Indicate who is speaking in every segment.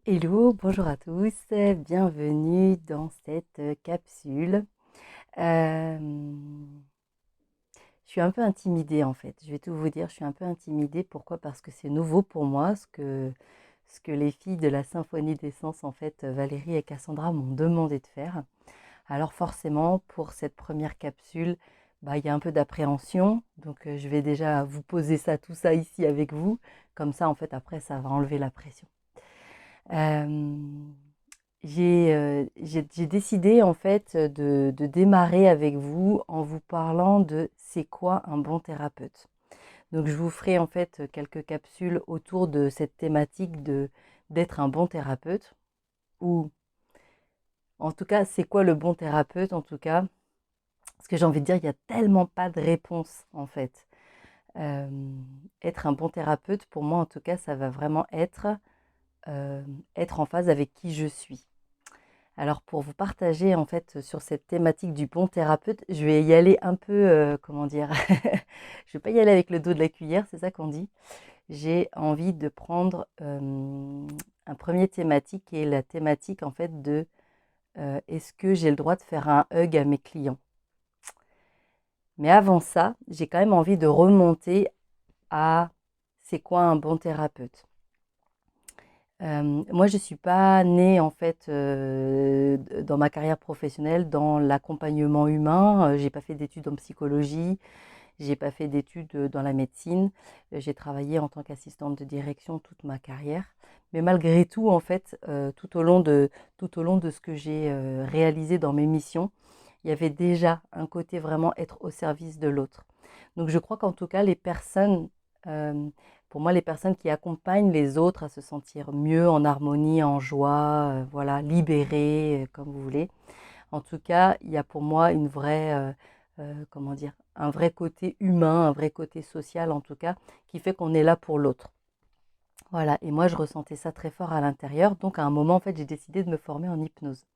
Speaker 1: Hello, bonjour à tous, bienvenue dans cette capsule. Euh, je suis un peu intimidée en fait, je vais tout vous dire, je suis un peu intimidée. Pourquoi? Parce que c'est nouveau pour moi, ce que les filles de la Symphonie des Sens, en fait, Valérie et Cassandra m'ont demandé de faire. Alors forcément, pour cette première capsule, bah, il y a un peu d'appréhension, donc je vais déjà vous poser tout ça ici avec vous, comme ça en fait après ça va enlever la pression. Euh, j'ai décidé en fait de démarrer avec vous en vous parlant de c'est quoi un bon thérapeute. Donc je vous ferai en fait quelques capsules autour de cette thématique de d'être un bon thérapeute, ou en tout cas c'est quoi le bon thérapeute en tout cas, parce que j'ai envie de dire il n'y a tellement pas de réponse en fait. Euh, Être un bon thérapeute pour moi en tout cas ça va vraiment euh, être en phase avec qui je suis. Alors pour vous partager en fait sur cette thématique du bon thérapeute, je vais y aller un peu, comment dire, je vais pas y aller avec le dos de la cuillère, c'est ça qu'on dit. J'ai envie de prendre un premier thématique qui est la thématique en fait de est-ce que j'ai le droit de faire un hug à mes clients? Mais avant ça, j'ai quand même envie de remonter à c'est quoi un bon thérapeute? Moi, je ne suis pas née en fait dans ma carrière professionnelle dans l'accompagnement humain. J'ai pas fait d'études en psychologie, j'ai pas fait d'études dans la médecine. J'ai travaillé en tant qu'assistante de direction toute ma carrière. Mais malgré tout, en fait, tout au long de ce que j'ai réalisé dans mes missions, il y avait déjà un côté vraiment être au service de l'autre. Donc je crois qu'en tout cas, euh, pour moi, les personnes qui accompagnent les autres à se sentir mieux, en harmonie, en joie, voilà, libérées, comme vous voulez. En tout cas, il y a pour moi comment dire, un vrai côté humain, un vrai côté social en tout cas, qui fait qu'on est là pour l'autre. Voilà, et moi je ressentais ça très fort à l'intérieur, donc à un moment en fait j'ai décidé de me former en hypnose.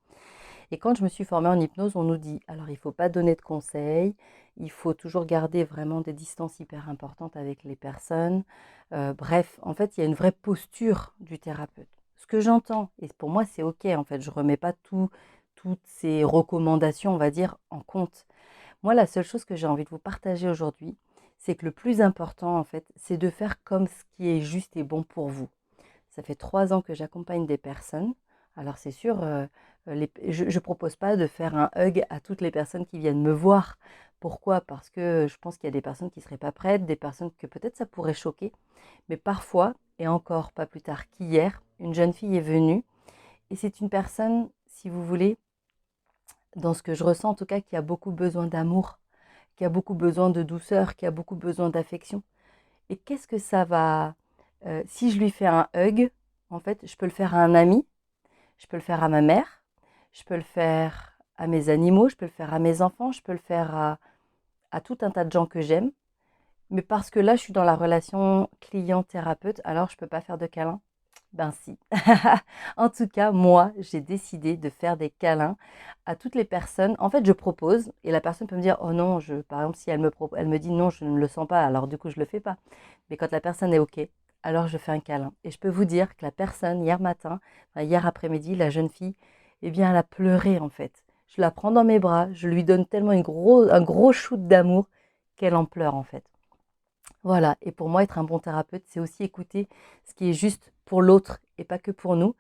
Speaker 1: Et quand je me suis formée en hypnose, on nous dit, alors il ne faut pas donner de conseils, il faut toujours garder vraiment des distances hyper importantes avec les personnes. Bref, en fait, il y a une vraie posture du thérapeute. Ce que j'entends, et pour moi c'est ok, en fait, je ne remets pas toutes ces recommandations, on va dire, en compte. Moi, la seule chose que j'ai envie de vous partager aujourd'hui, c'est que le plus important, en fait, c'est de faire comme ce qui est juste et bon pour vous. Ça fait 3 ans que j'accompagne des personnes. Alors c'est sûr, je ne propose pas de faire un hug à toutes les personnes qui viennent me voir. Pourquoi? Parce que je pense qu'il y a des personnes qui ne seraient pas prêtes, des personnes que peut-être ça pourrait choquer. Mais parfois, et encore pas plus tard qu'hier, une jeune fille est venue. Et c'est une personne, si vous voulez, dans ce que je ressens en tout cas, qui a beaucoup besoin d'amour, qui a beaucoup besoin de douceur, qui a beaucoup besoin d'affection. Et qu'est-ce que ça va... si je lui fais un hug, en fait, je peux le faire à un ami, je peux le faire à ma mère, je peux le faire à mes animaux, je peux le faire à mes enfants, je peux le faire à tout un tas de gens que j'aime. Mais parce que là, je suis dans la relation client-thérapeute, alors je ne peux pas faire de câlin. Ben si. En tout cas, moi, j'ai décidé de faire des câlins à toutes les personnes. En fait, je propose et la personne peut me dire, oh non, par exemple, si elle me dit non, je ne le sens pas, alors du coup, je ne le fais pas. Mais quand la personne est OK, alors je fais un câlin. Et je peux vous dire que la personne, hier matin, enfin, hier après-midi, la jeune fille, eh bien, elle a pleuré en fait. Je la prends dans mes bras, je lui donne tellement un gros shoot d'amour qu'elle en pleure en fait. Voilà, et pour moi, être un bon thérapeute, c'est aussi écouter ce qui est juste pour l'autre et pas que pour nous.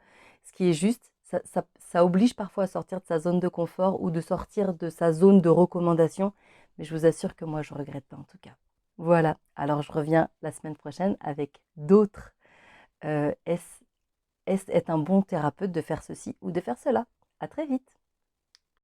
Speaker 1: Ce qui est juste, ça oblige parfois à sortir de sa zone de confort ou de sortir de sa zone de recommandation, mais je vous assure que moi, je ne regrette pas en tout cas. Voilà, alors je reviens la semaine prochaine avec d'autres. Est-ce un bon thérapeute de faire ceci ou de faire cela? À très vite.